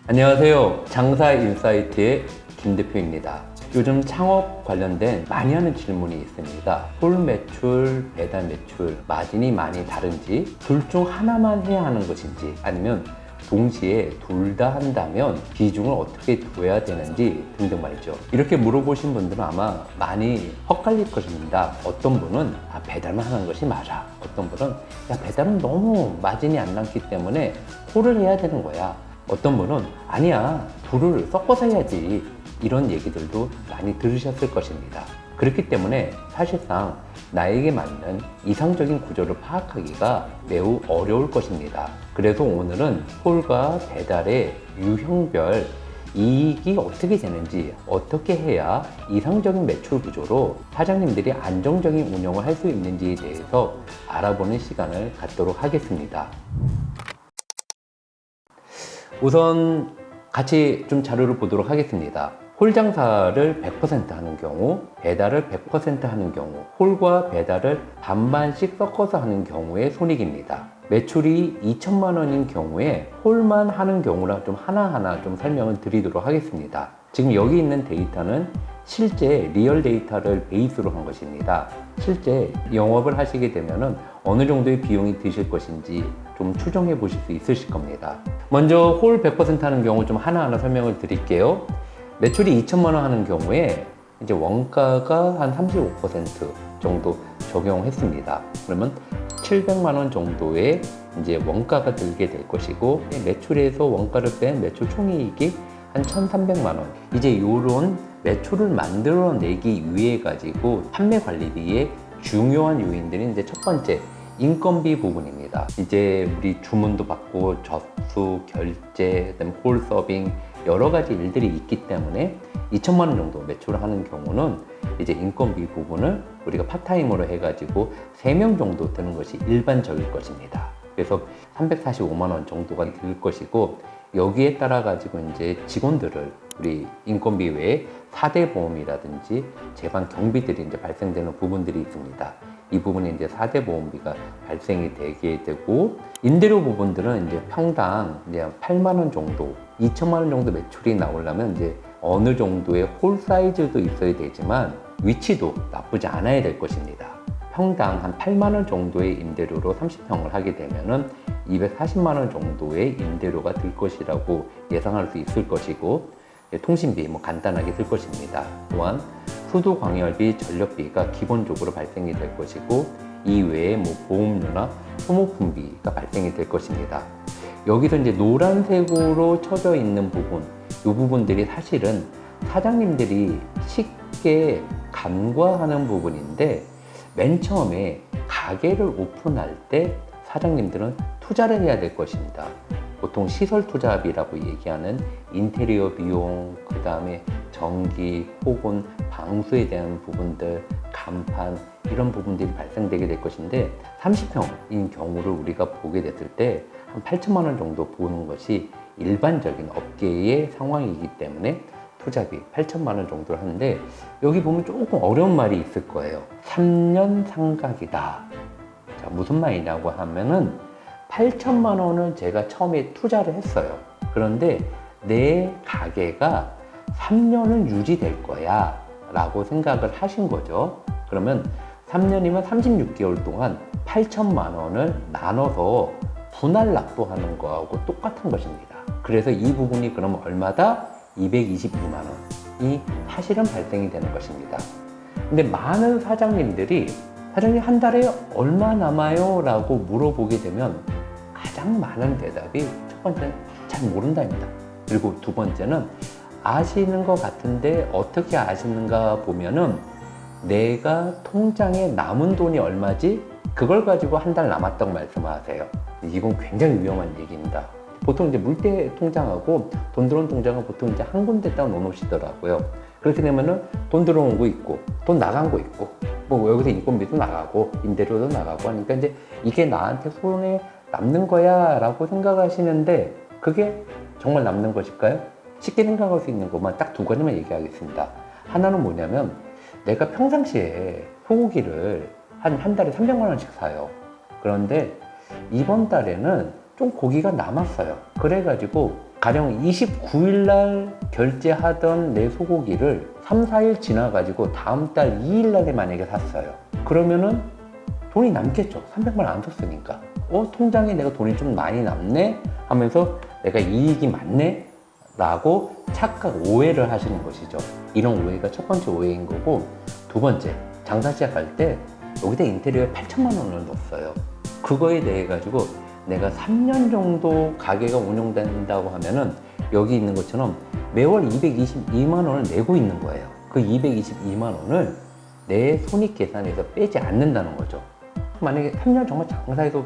안녕하세요. 장사인사이트의 김 대표입니다. 요즘 창업 관련된 많이 하는 질문이 있습니다. 홀 매출, 배달 매출, 마진이 많이 다른지, 둘 중 하나만 해야 하는 것인지, 아니면 동시에 둘 다 한다면 비중을 어떻게 둬야 되는지 등등 말이죠. 이렇게 물어보신 분들은 아마 많이 헛갈릴 것입니다. 어떤 분은 배달만 하는 것이 맞아. 어떤 분은 배달은 너무 마진이 안 남기 때문에 홀을 해야 되는 거야. 어떤 분은 아니야, 둘을 섞어서 해야지. 이런 얘기들도 많이 들으셨을 것입니다. 그렇기 때문에 사실상 나에게 맞는 이상적인 구조를 파악하기가 매우 어려울 것입니다. 그래서 오늘은 홀과 배달의 유형별 이익이 어떻게 되는지, 어떻게 해야 이상적인 매출 구조로 사장님들이 안정적인 운영을 할 수 있는지에 대해서 알아보는 시간을 갖도록 하겠습니다. 우선 같이 좀 자료를 보도록 하겠습니다. 홀 장사를 100% 하는 경우, 배달을 100% 하는 경우, 홀과 배달을 반반씩 섞어서 하는 경우의 손익입니다. 매출이 2천만 원인 경우에 홀만 하는 경우랑 좀 하나하나 좀 설명을 드리도록 하겠습니다. 지금 여기 있는 데이터는 실제 리얼 데이터를 베이스로 한 것입니다. 실제 영업을 하시게 되면은 어느 정도의 비용이 드실 것인지 좀 추정해 보실 수 있으실 겁니다. 먼저 홀 100% 하는 경우 좀 하나하나 설명을 드릴게요. 매출이 2천만 원 하는 경우에 이제 원가가 한 35% 정도 적용했습니다. 그러면 700만 원 정도의 이제 원가가 들게 될 것이고, 매출에서 원가를 뺀 매출 총이익이 한 1,300만 원. 이제 요런 매출을 만들어내기 위해 가지고 판매 관리비의 중요한 요인들이 이제 첫 번째, 인건비 부분입니다. 이제 우리 주문도 받고 접수, 결제, 그다음에 홀 서빙 여러 가지 일들이 있기 때문에 2천만 원 정도 매출을 하는 경우는 이제 인건비 부분을 우리가 파타임으로 해가지고 3명 정도 드는 것이 일반적일 것입니다. 그래서 345만 원 정도가 들 것이고, 여기에 따라 가지고 이제 직원들을 우리 인건비 외에 4대 보험이라든지 재반 경비들이 이제 발생되는 부분들이 있습니다. 이 부분이 이제 4대 보험비가 발생이 되게 되고, 임대료 부분들은 이제 평당 이제 8만 원 정도, 2천만 원 정도 매출이 나오려면 이제 어느 정도의 홀 사이즈도 있어야 되지만 위치도 나쁘지 않아야 될 것입니다. 평당 한 8만 원 정도의 임대료로 30평을 하게 되면은 240만 원 정도의 임대료가 들 것이라고 예상할 수 있을 것이고, 통신비 간단하게 들 것입니다. 또한 수도 광열비, 전력비가 기본적으로 발생이 될 것이고, 이외에 보험료나 소모품비가 발생이 될 것입니다. 여기서 이제 노란색으로 쳐져 있는 부분, 이 부분들이 사실은 사장님들이 쉽게 간과하는 부분인데, 맨 처음에 가게를 오픈할 때 사장님들은 투자를 해야 될 것입니다. 보통 시설 투자비라고 얘기하는 인테리어 비용, 그 다음에 전기 혹은 방수에 대한 부분들, 간판, 이런 부분들이 발생되게 될 것인데, 30평인 경우를 우리가 보게 됐을 때 한 8천만 원 정도 보는 것이 일반적인 업계의 상황이기 때문에 투자비 8천만 원 정도를 하는데, 여기 보면 조금 어려운 말이 있을 거예요. 3년 상각이다. 자, 무슨 말이냐고 하면은 8천만 원을 제가 처음에 투자를 했어요. 그런데 내 가게가 3년은 유지될 거야 라고 생각을 하신 거죠. 그러면 3년이면 36개월 동안 8천만 원을 나눠서 분할 납부하는 거하고 똑같은 것입니다. 그래서 이 부분이 그러면 얼마다? 222만 원이 사실은 발생이 되는 것입니다. 근데 많은 사장님들이 사장님 한 달에 얼마 남아요? 라고 물어보게 되면 가장 많은 대답이 첫 번째는 잘 모른다입니다. 그리고 두 번째는 아시는 것 같은데 어떻게 아시는가 보면은 내가 통장에 남은 돈이 얼마지? 그걸 가지고 한 달 남았다고 말씀하세요. 이건 굉장히 위험한 얘기입니다. 보통 이제 물대 통장하고 돈 들어온 통장은 보통 이제 한 군데다 놓으시더라고요. 그렇게 되면은 돈 들어온 거 있고, 돈 나간 거 있고, 여기서 인건비도 나가고, 임대료도 나가고 하니까 이제 이게 나한테 손에 남는 거야 라고 생각하시는데, 그게 정말 남는 것일까요? 쉽게 생각할 수 있는 것만 딱 두 가지만 얘기하겠습니다. 하나는 뭐냐면, 내가 평상시에 소고기를 한 달에 300만 원씩 사요. 그런데 이번 달에는 좀 고기가 남았어요. 그래가지고 가령 29일 날 결제하던 내 소고기를 3, 4일 지나가지고 다음 달 2일 날에 만약에 샀어요. 그러면은 돈이 남겠죠. 300만 원 안 썼으니까. 통장에 내가 돈이 좀 많이 남네? 하면서 내가 이익이 많네? 라고 착각, 오해를 하시는 것이죠. 이런 오해가 첫 번째 오해인 거고, 두 번째, 장사 시작할 때 여기다 인테리어에 8천만 원을 넣었어요. 그거에 대해 가지고 내가 3년 정도 가게가 운영된다고 하면은 여기 있는 것처럼 매월 222만 원을 내고 있는 거예요. 그 222만 원을 내 손익계산에서 빼지 않는다는 거죠. 만약에 3년 정말 장사해서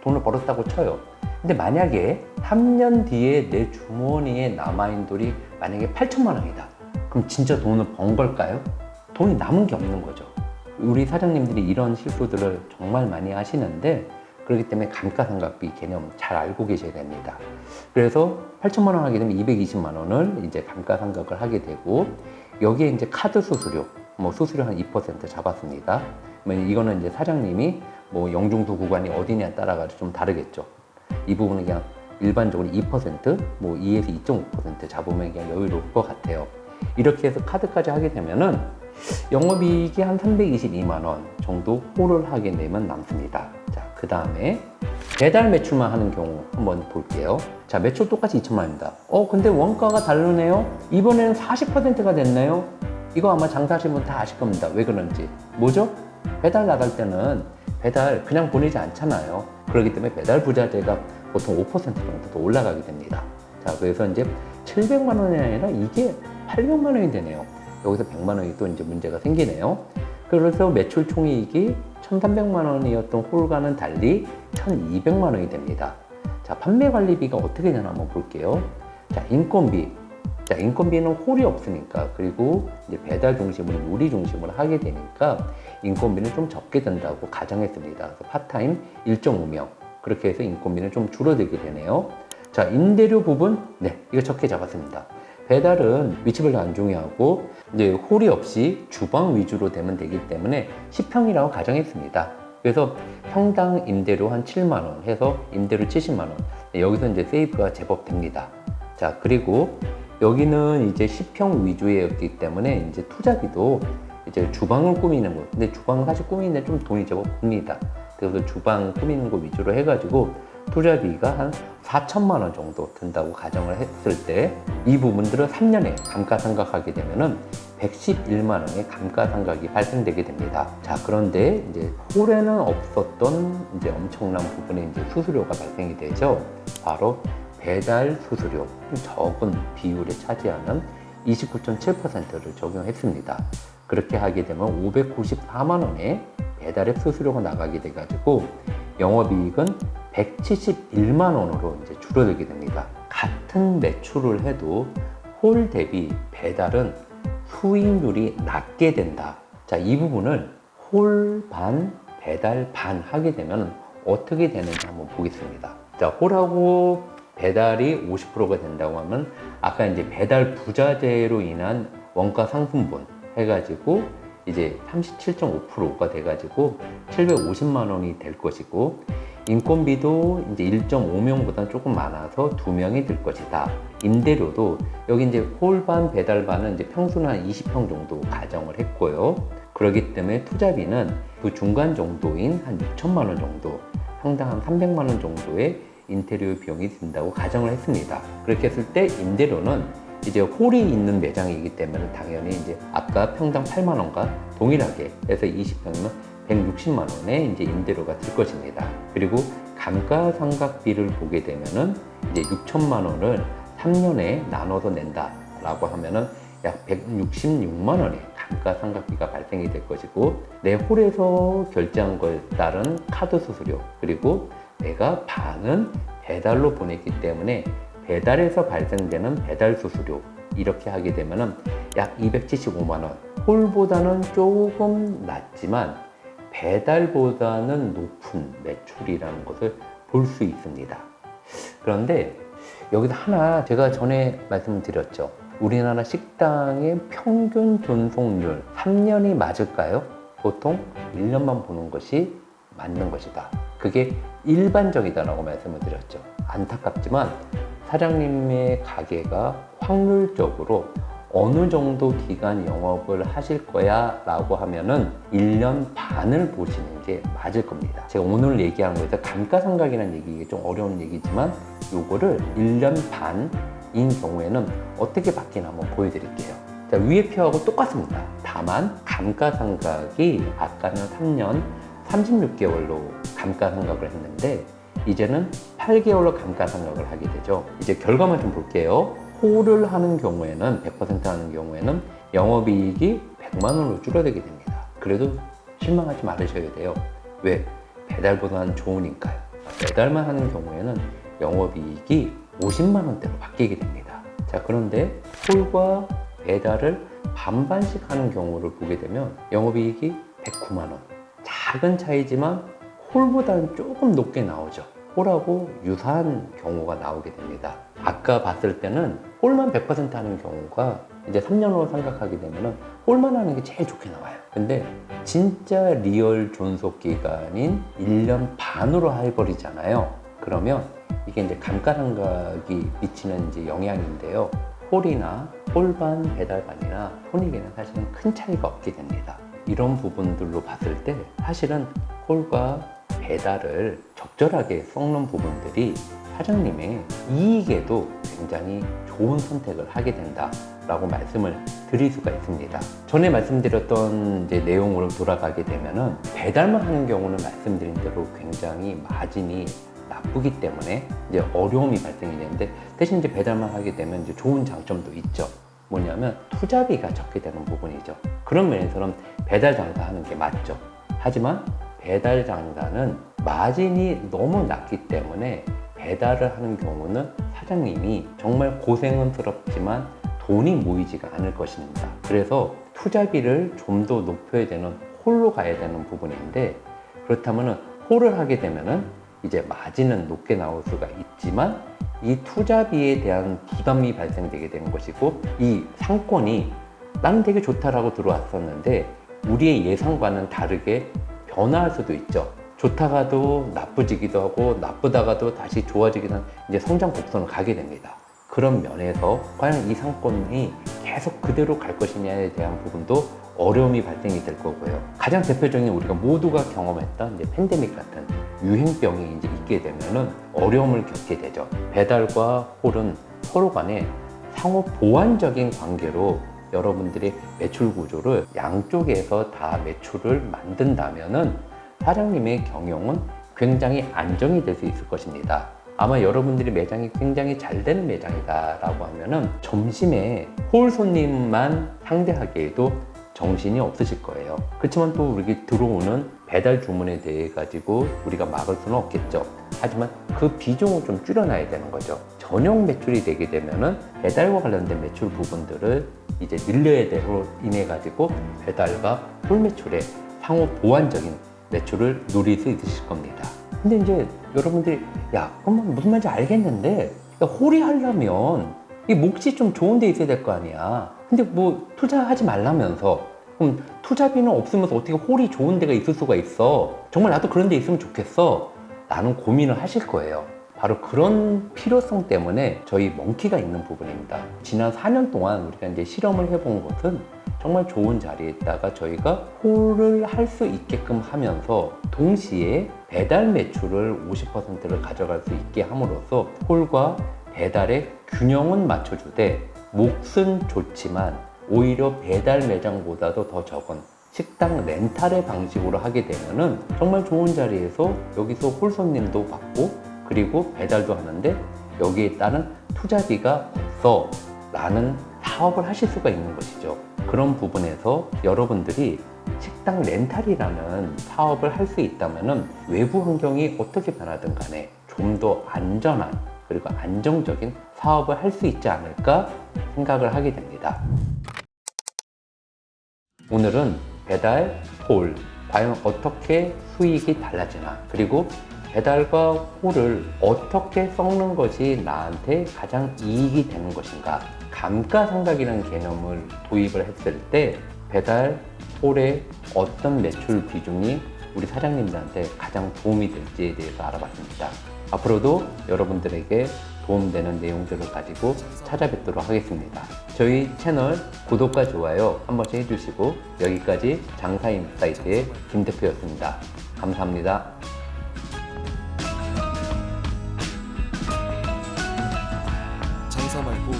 돈을 벌었다고 쳐요. 근데 만약에 3년 뒤에 내 주머니에 남아있는 돈이 만약에 8천만 원이다. 그럼 진짜 돈을 번 걸까요? 돈이 남은 게 없는 거죠. 우리 사장님들이 이런 실수들을 정말 많이 하시는데, 그렇기 때문에 감가상각비 개념 잘 알고 계셔야 됩니다. 그래서 8천만 원 하게 되면 220만 원을 이제 감가상각을 하게 되고, 여기에 이제 카드 수수료, 수수료 한 2% 잡았습니다. 이거는 이제 사장님이 영중도 구간이 어디냐에 따라가지고 좀 다르겠죠. 이 부분은 그냥 일반적으로 2%, 2에서 2.5% 잡으면 그냥 여유로울 것 같아요. 이렇게 해서 카드까지 하게 되면은 영업이익이 한 322만 원 정도 홀을 하게 되면 남습니다. 자, 그 다음에 배달 매출만 하는 경우 한번 볼게요. 자, 매출 똑같이 2천만 원입니다. 근데 원가가 다르네요. 이번에는 40%가 됐네요. 이거 아마 장사하시는 분 다 아실 겁니다. 왜 그런지. 뭐죠? 배달 나갈 때는 배달 그냥 보내지 않잖아요. 그렇기 때문에 배달 부자재가 보통 5% 정도 더 올라가게 됩니다. 자, 그래서 이제 700만 원이 아니라 이게 800만 원이 되네요. 여기서 100만 원이 또 이제 문제가 생기네요. 그래서 매출 총이익이 1,300만 원이었던 홀과는 달리 1,200만 원이 됩니다. 자, 판매 관리비가 어떻게 되나 한번 볼게요. 자, 인건비. 자, 인건비는 홀이 없으니까, 그리고 이제 배달 중심으로 요리 중심으로 하게 되니까 인건비는 좀 적게 든다고 가정했습니다. 그래서 파타임 1.5명. 그렇게 해서 인건비는 좀 줄어들게 되네요. 자, 임대료 부분. 네, 이거 적게 잡았습니다. 배달은 위치별로 안 중요하고 이제 홀이 없이 주방 위주로 되면 되기 때문에 10평이라고 가정했습니다. 그래서 평당 임대료 한 7만 원 해서 임대료 70만 원. 여기서 이제 세이브가 제법 됩니다. 자, 그리고 여기는 이제 10평 위주였기 때문에 이제 투자비도 이제 주방을 꾸미는 거. 근데 주방을 사실 꾸미는데 좀 돈이 제법 듭니다. 그래서 주방 꾸미는 거 위주로 해가지고 투자비가 한 4천만 원 정도 든다고 가정을 했을 때 이 부분들을 3년에 감가상각하게 되면은 111만 원의 감가상각이 발생되게 됩니다. 자, 그런데 이제 홀에는 없었던 이제 엄청난 부분의 이제 수수료가 발생이 되죠. 바로 배달 수수료, 적은 비율에 차지하는 29.7%를 적용했습니다. 그렇게 하게 되면 594만 원의 배달앱 수수료가 나가게 돼가지고 영업이익은 171만 원으로 이제 줄어들게 됩니다. 같은 매출을 해도 홀 대비 배달은 수익률이 낮게 된다. 자, 이 부분을 홀 반, 배달 반 하게 되면 어떻게 되는지 한번 보겠습니다. 자, 홀하고 배달이 50%가 된다고 하면 아까 이제 배달 부자재로 인한 원가 상승분 해가지고 이제 37.5%가 돼가지고 750만 원이 될 것이고, 인건비도 이제 1.5명보다 조금 많아서 2명이 들 것이다. 임대료도 여기 이제 홀반 배달반은 이제 평수는 한 20평 정도 가정을 했고요. 그렇기 때문에 투자비는 그 중간 정도인 한 6천만 원 정도, 평당 한 300만 원 정도의 인테리어 비용이 든다고 가정을 했습니다. 그렇게 했을 때 임대료는 이제 홀이 있는 매장이기 때문에 당연히 이제 아까 평당 8만 원과 동일하게 해서 20평이면 160만 원의 이제 임대료가 들 것입니다. 그리고 감가상각비를 보게 되면은 이제 6천만 원을 3년에 나눠서 낸다라고 하면은 약 166만 원의 감가상각비가 발생이 될 것이고, 내 홀에서 결제한 거에 따른 카드 수수료, 그리고 내가 반은 배달로 보냈기 때문에 배달에서 발생되는 배달 수수료, 이렇게 하게 되면은 약 275만 원. 홀보다는 조금 낮지만 배달보다는 높은 매출이라는 것을 볼 수 있습니다. 그런데 여기서 하나 제가 전에 말씀드렸죠. 우리나라 식당의 평균 존속률 3년이 맞을까요? 보통 1년만 보는 것이 맞는 것이다. 그게 일반적이다라고 말씀을 드렸죠. 안타깝지만 사장님의 가게가 확률적으로 어느 정도 기간 영업을 하실 거야 라고 하면은 1년 반을 보시는 게 맞을 겁니다. 제가 오늘 얘기한 거에서 감가상각이라는 얘기, 좀 어려운 얘기지만 요거를 1년 반인 경우에는 어떻게 바뀌나 한번 보여드릴게요. 자, 위에 표하고 똑같습니다. 다만 감가상각이 아까는 3년 36개월로 감가상각을 했는데 이제는 8개월로 감가상각을 하게 되죠. 이제 결과만 좀 볼게요. 홀을 하는 경우에는 100% 하는 경우에는 영업이익이 100만 원으로 줄어들게 됩니다. 그래도 실망하지 말으셔야 돼요. 왜? 배달보다는 좋으니까요. 배달만 하는 경우에는 영업이익이 50만 원대로 바뀌게 됩니다. 자, 그런데 홀과 배달을 반반씩 하는 경우를 보게 되면 영업이익이 109만 원. 작은 차이지만 홀보다는 조금 높게 나오죠. 홀하고 유사한 경우가 나오게 됩니다. 아까 봤을 때는 홀만 100% 하는 경우가 이제 3년으로 생각하게 되면은 홀만 하는 게 제일 좋게 나와요. 근데 진짜 리얼 존속 기간인 1년 반으로 해버리잖아요. 그러면 이게 이제 감가상각이 미치는 이제 영향인데요. 홀이나 홀반, 배달반이나 손익에는 사실은 큰 차이가 없게 됩니다. 이런 부분들로 봤을 때 사실은 홀과 배달을 적절하게 섞는 부분들이 사장님의 이익에도 굉장히 좋은 선택을 하게 된다라고 말씀을 드릴 수가 있습니다. 전에 말씀드렸던 이제 내용으로 돌아가게 되면은 배달만 하는 경우는 말씀드린 대로 굉장히 마진이 나쁘기 때문에 이제 어려움이 발생이 되는데 대신 이제 배달만 하게 되면 이제 좋은 장점도 있죠. 뭐냐면 투자비가 적게 되는 부분이죠. 그런 면에서는 배달 장사하는 게 맞죠. 하지만 배달 장사는 마진이 너무 낮기 때문에 배달을 하는 경우는 사장님이 정말 고생은 스럽지만 돈이 모이지가 않을 것입니다. 그래서 투자비를 좀 더 높여야 되는 홀로 가야 되는 부분인데 그렇다면 홀을 하게 되면은 이제 마진은 높게 나올 수가 있지만 이 투자비에 대한 부담이 발생되게 되는 것이고 이 상권이 나는 되게 좋다라고 들어왔었는데 우리의 예상과는 다르게 변화할 수도 있죠. 좋다가도 나쁘지기도 하고 나쁘다가도 다시 좋아지기도 하는 이제 성장 곡선을 가게 됩니다. 그런 면에서 과연 이 상권이 계속 그대로 갈 것이냐에 대한 부분도 어려움이 발생이 될 거고요. 가장 대표적인 우리가 모두가 경험했던 이제 팬데믹 같은 유행병이 이제 있게 되면은 어려움을 겪게 되죠. 배달과 홀은 서로 간에 상호 보완적인 관계로 여러분들이 매출 구조를 양쪽에서 다 매출을 만든다면은 사장님의 경영은 굉장히 안정이 될 수 있을 것입니다. 아마 여러분들이 매장이 굉장히 잘 되는 매장이다 라고 하면은 점심에 홀 손님만 상대하기에도 정신이 없으실 거예요. 그렇지만 또 우리 들어오는 배달 주문에 대해 가지고 우리가 막을 수는 없겠죠. 하지만 그 비중을 좀 줄여놔야 되는 거죠. 전용 매출이 되게 되면은 배달과 관련된 매출 부분들을 이제 늘려야 되로 인해 가지고 배달과 홀 매출의 상호 보완적인 매출을 누릴 수 있으실 겁니다. 근데 이제 여러분들이 야 그럼 무슨 말인지 알겠는데 야, 홀이 하려면 이 몫이 좀 좋은 데 있어야 될 거 아니야. 근데 뭐 투자하지 말라면서 그럼 투자비는 없으면서 어떻게 홀이 좋은 데가 있을 수가 있어. 정말 나도 그런 데 있으면 좋겠어 라는 고민을 하실 거예요. 바로 그런 필요성 때문에 저희 멍키가 있는 부분입니다. 지난 4년 동안 우리가 이제 실험을 해본 것은 정말 좋은 자리에 있다가 저희가 홀을 할 수 있게끔 하면서 동시에 배달 매출을 50%를 가져갈 수 있게 함으로써 홀과 배달의 균형은 맞춰주되 몫은 좋지만 오히려 배달 매장보다도 더 적은 식당 렌탈의 방식으로 하게 되면은 정말 좋은 자리에서 여기서 홀 손님도 받고 그리고 배달도 하는데 여기에 따른 투자비가 없어 라는 사업을 하실 수가 있는 것이죠. 그런 부분에서 여러분들이 식당 렌탈이라는 사업을 할 수 있다면 외부 환경이 어떻게 변하든 간에 좀 더 안전한 그리고 안정적인 사업을 할 수 있지 않을까 생각을 하게 됩니다. 오늘은 배달, 홀 과연 어떻게 수익이 달라지나 그리고 배달과 홀을 어떻게 섞는 것이 나한테 가장 이익이 되는 것인가 감가상각이라는 개념을 도입을 했을 때 배달, 홀의 어떤 매출 비중이 우리 사장님들한테 가장 도움이 될지에 대해서 알아봤습니다. 앞으로도 여러분들에게 도움되는 내용들을 가지고 찾아뵙도록 하겠습니다. 저희 채널 구독과 좋아요 한 번씩 해주시고, 여기까지 장사인사이트의 김 대표였습니다. 감사합니다. 장사 말고